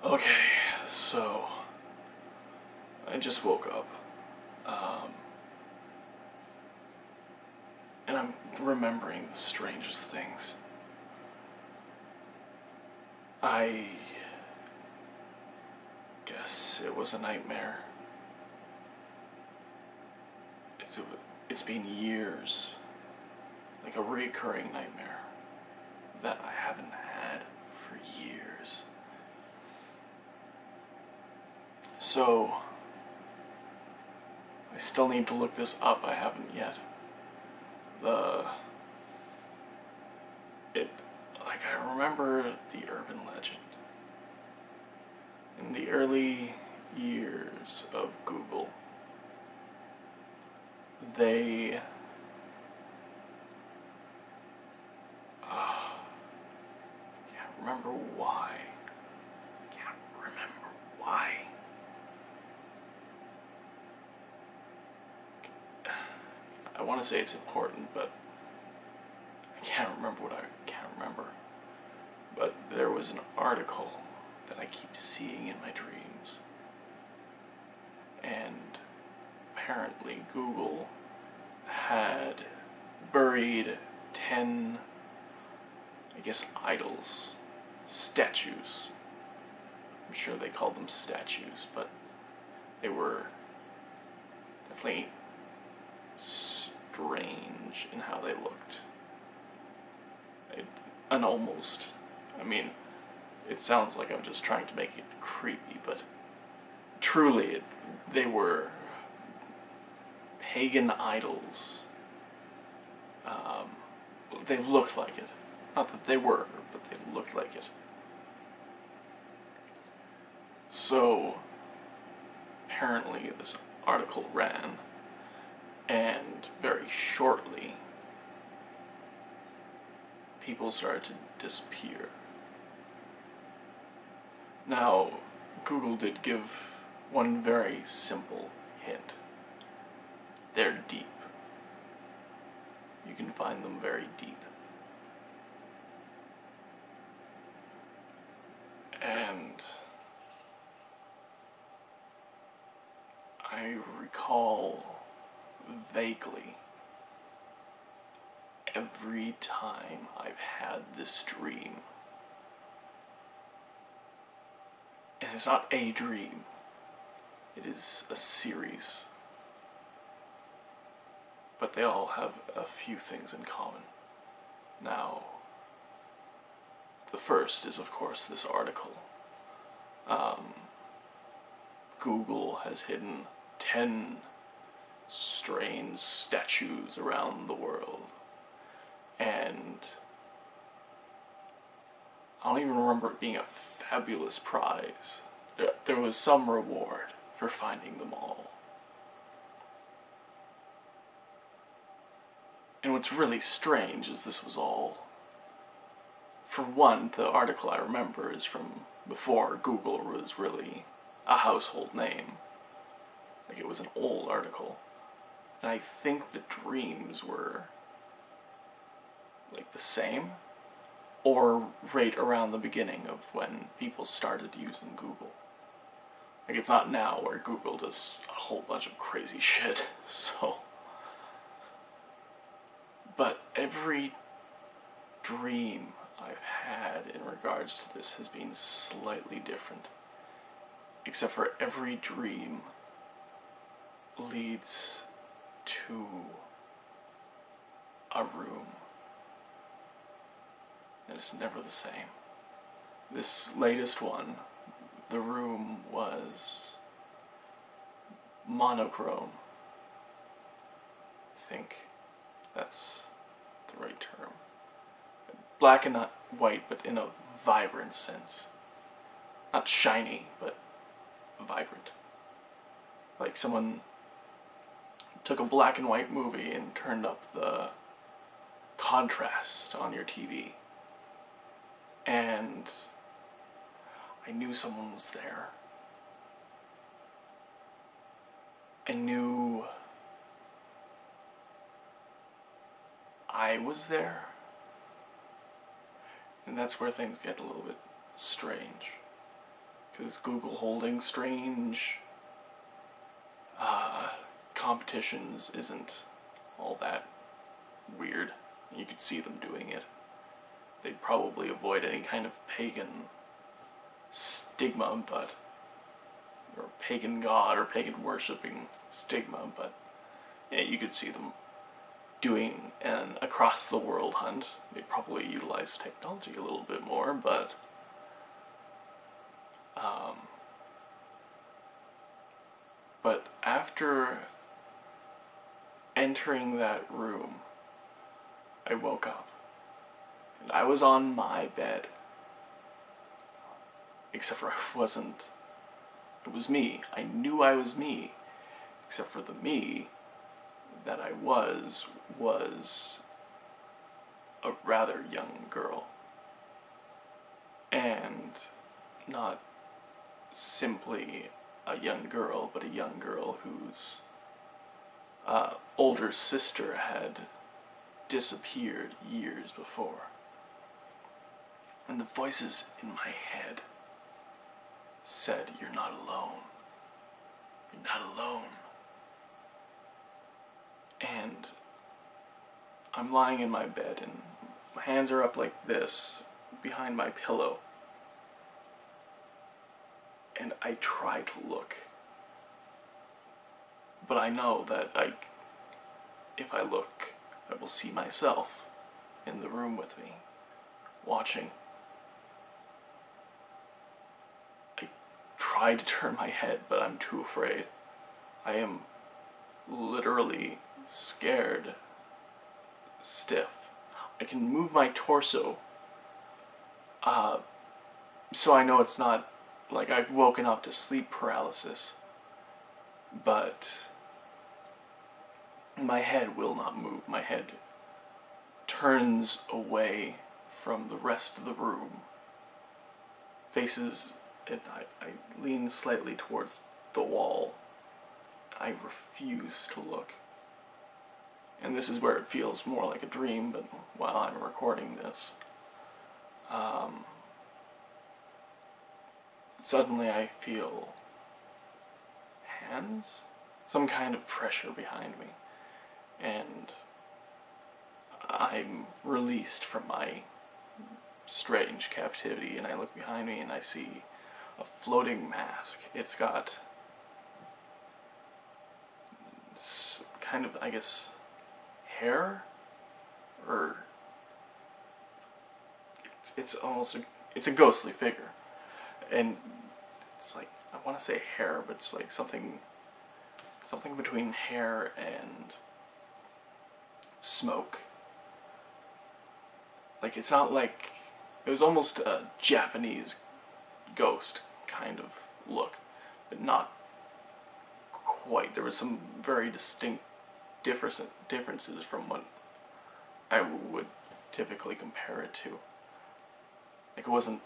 Okay, so I just woke up, um, and I'm remembering the strangest things. I guess it was a nightmare. It's been years, like a recurring nightmare that I haven't had for years. So, I still need to look this up, I haven't yet. I remember the urban legend. In the early years of Google, they can't remember why. Can't remember why. I want to say it's important, but I can't remember what I can't remember. But there was an article that I keep seeing in my dreams. And apparently Google had buried 10, I guess, idols, statues. I'm sure they called them statues, but they were definitely strange in how they looked. It sounds like I'm just trying to make it creepy, but truly, they were pagan idols. They looked like it. Not that they were, but they looked like it. So, apparently this article ran, and very shortly, people started to disappear. Now, Google did give one very simple hint. They're deep. You can find them very deep. And I recall vaguely every time I've had this dream. And it's not a dream, it is a series. But they all have a few things in common. Now, the first is, of course, this article. Google has hidden 10 strange statues around the world. And I don't even remember it being a fabulous prize. There was some reward for finding them all. And what's really strange is this was all... For one, the article I remember is from before Google was really a household name. Like, it was an old article. And I think the dreams were like the same, or right around the beginning of when people started using Google. Like, it's not now where Google does a whole bunch of crazy shit, so... But every dream I've had in regards to this has been slightly different. Except for every dream leads to a room. And it's never the same. This latest one, the room was monochrome. I think that's the right term. Black and not white, but in a vibrant sense. Not shiny, but vibrant. Like someone took a black and white movie and turned up the contrast on your TV. And I knew someone was there. I knew I was there. And that's where things get a little bit strange. because Google holding strange competitions isn't all that weird. You could see them doing it. They'd probably avoid any kind of pagan stigma, but or pagan god or pagan worshipping stigma, but yeah, you could see them doing an across the world hunt. They'd probably utilize technology a little bit more, but after entering that room, I woke up and I was on my bed. Except for I wasn't. It was me. I knew I was me. Except for the me that I was a rather young girl. And not simply a young girl, but a young girl whose older sister had disappeared years before. And the voices in my head said, "You're not alone. You're not alone." And I'm lying in my bed and my hands are up like this behind my pillow. And I try to look. But I know that if I look, I will see myself in the room with me, watching. I try to turn my head, but I'm too afraid. I am literally scared stiff. I can move my torso, so I know it's not like I've woken up to sleep paralysis, but my head will not move. My head turns away from the rest of the room, faces, and I lean slightly towards the wall. I refuse to look. And this is where it feels more like a dream, but while I'm recording this, suddenly I feel hands? Some kind of pressure behind me. And I'm released from my strange captivity, and I look behind me and I see a floating mask. It's got kind of, I guess, hair? Or it's almost it's a ghostly figure. And it's like, I want to say hair, but it's like something between hair and smoke. Like, it's not like, it was almost a Japanese ghost kind of look, but not quite. There was some very distinct differences from what I would typically compare it to. Like, it wasn't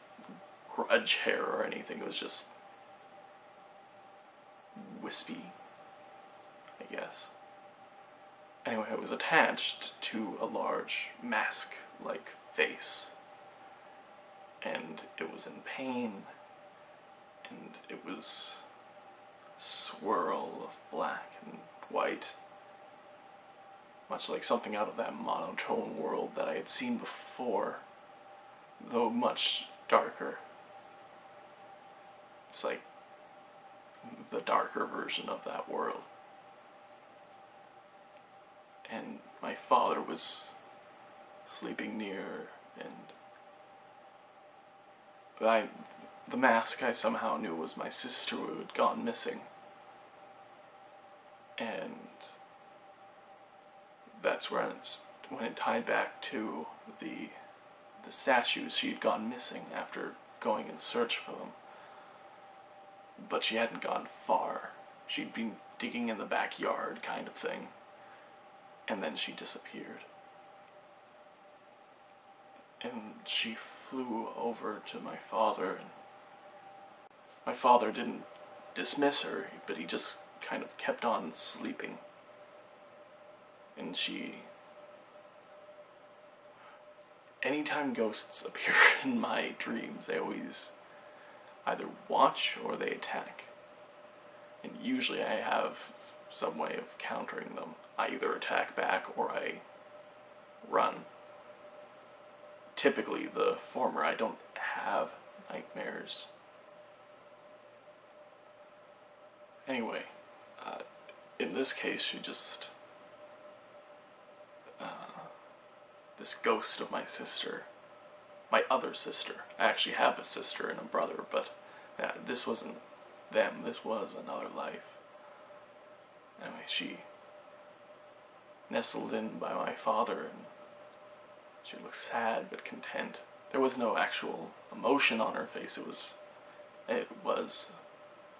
grudge hair or anything, it was just wispy, I guess. Anyway, it was attached to a large mask-like face, and it was in pain, and it was a swirl of black and white, much like something out of that monotone world that I had seen before, though much darker. It's like the darker version of that world. And my father was sleeping near, and the mask I somehow knew was my sister who had gone missing. And that's when it tied back to the statues. She had gone missing after going in search for them. But she hadn't gone far. She'd been digging in the backyard kind of thing. And then she disappeared. And she flew over to my father, and my father didn't dismiss her, but he just kind of kept on sleeping. And anytime ghosts appear in my dreams, either watch or they attack. And usually I have some way of countering them. I either attack back or I run. Typically the former. I don't have nightmares. Anyway, in this case she just... this ghost of my sister, my other sister. I actually have a sister and a brother, but yeah, this wasn't them, this was another life. Anyway, she nestled in by my father and she looked sad but content. There was no actual emotion on her face. It was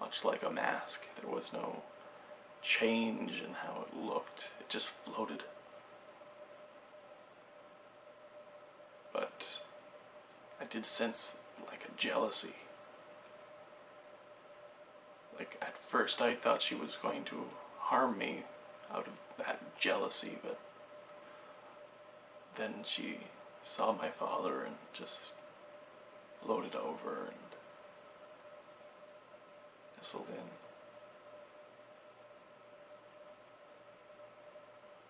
much like a mask. There was no change in how it looked. It just floated. But I did sense like a jealousy. Like at first I thought she was going to harm me out of that jealousy, but then she saw my father and just floated over and nestled in.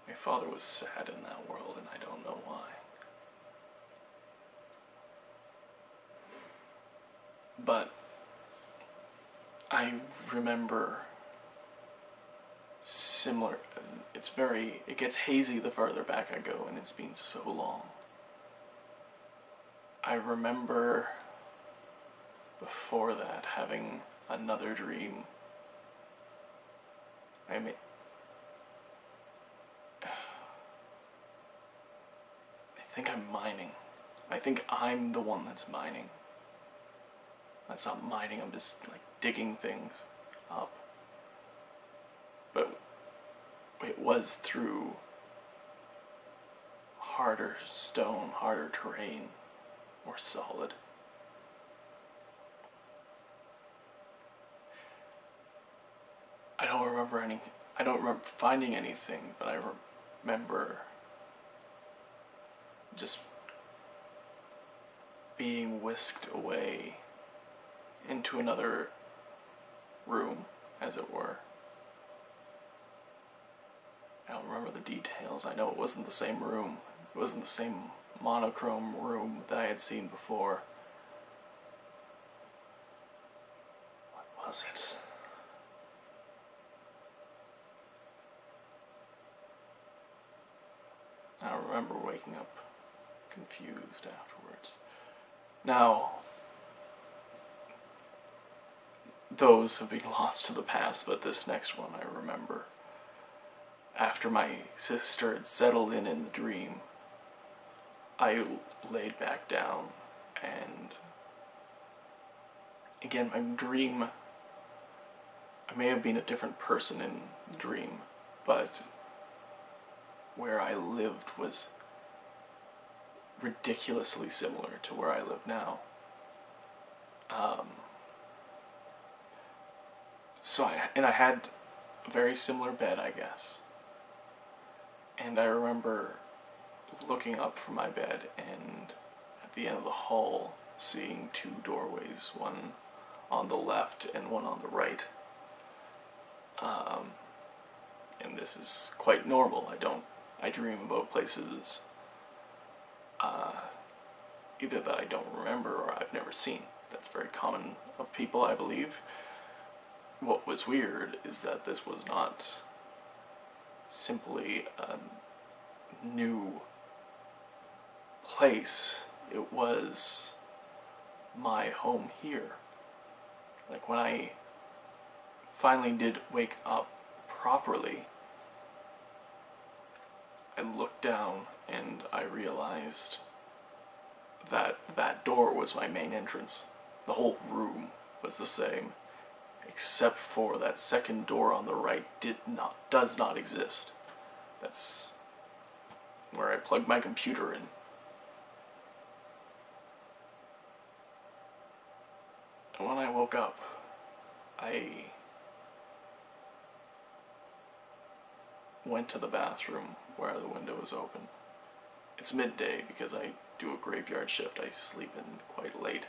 My father was sad in that world, and I don't know why. But I remember similar, it gets hazy the farther back I go, and it's been so long. I remember before that having another dream. I think I'm mining. I think I'm the one that's mining. That's not mining, I'm just like digging things up. But it was through harder stone, harder terrain, more solid. I don't remember finding anything, but I remember just being whisked away into another room, as it were. I don't remember the details. I know it wasn't the same room. It wasn't the same monochrome room that I had seen before. What was it? I remember waking up confused afterwards. Now, those have been lost to the past, but this next one I remember. After my sister had settled in the dream, I laid back down, and again, my dream, I may have been a different person in the dream, but where I lived was ridiculously similar to where I live now. I had a very similar bed, I guess. And I remember looking up from my bed and at the end of the hall seeing two doorways, one on the left and one on the right. And this is quite normal. I dream about places either that I don't remember or I've never seen. That's very common of people, I believe. What was weird is that this was not simply a new place. It was my home here. Like when I finally did wake up properly, I looked down and I realized that that door was my main entrance. The whole room was the same, except for that second door on the right does not exist. That's where I plugged my computer in. And when I woke up, I went to the bathroom where the window was open. It's midday because I do a graveyard shift. I sleep in quite late.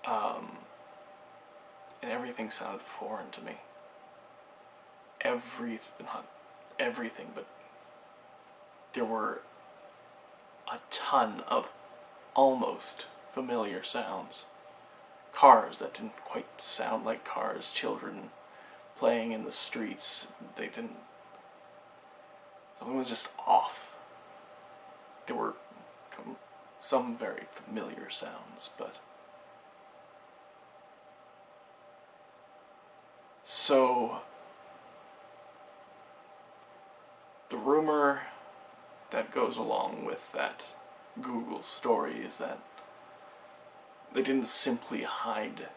And everything sounded foreign to me. Not everything, but there were a ton of almost familiar sounds. Cars that didn't quite sound like cars, children playing in the streets, something was just off. There were some very familiar sounds, but... So, the rumor that goes along with that Google story is that they didn't simply hide.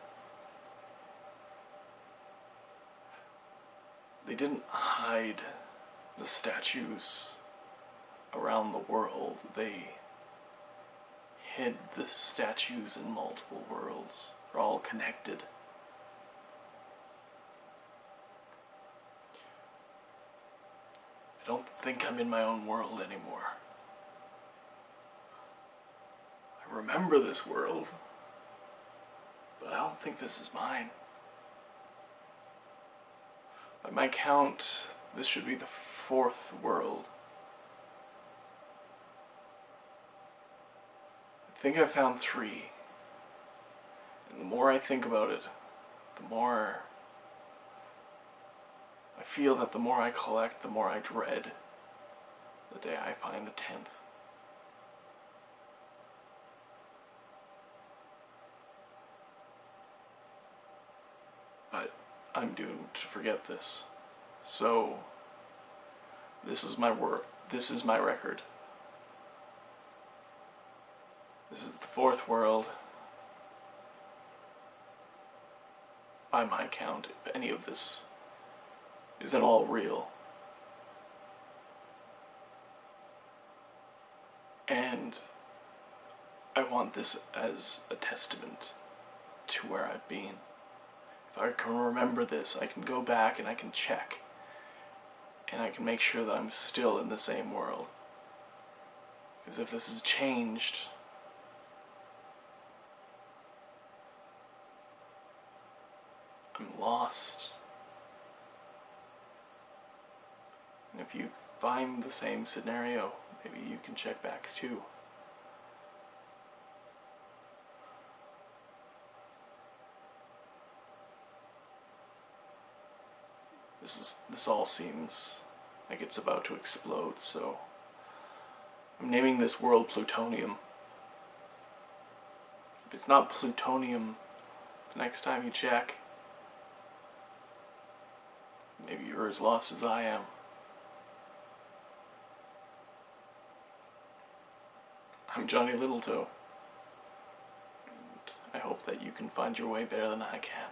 They didn't hide the statues around the world. They hid the statues in multiple worlds. They're all connected. I don't think I'm in my own world anymore. I remember this world, but I don't think this is mine. By my count, this should be the 4th world. I think I found 3. And the more I think about it, the more I feel that the more I collect, the more I dread the day I find the 10th. But I'm doomed to forget this. So, this is my work. This is my record. This is the 4th world. By my count, if any of this is at all real. And I want this as a testament to where I've been. If I can remember this, I can go back and I can check. And I can make sure that I'm still in the same world. Because if this has changed, I'm lost. And if you find the same scenario, maybe you can check back too. This all seems like it's about to explode, so I'm naming this world Plutonium. If it's not plutonium, the next time you check, maybe you're as lost as I am. I'm Johnny Littletoe, and I hope that you can find your way better than I can.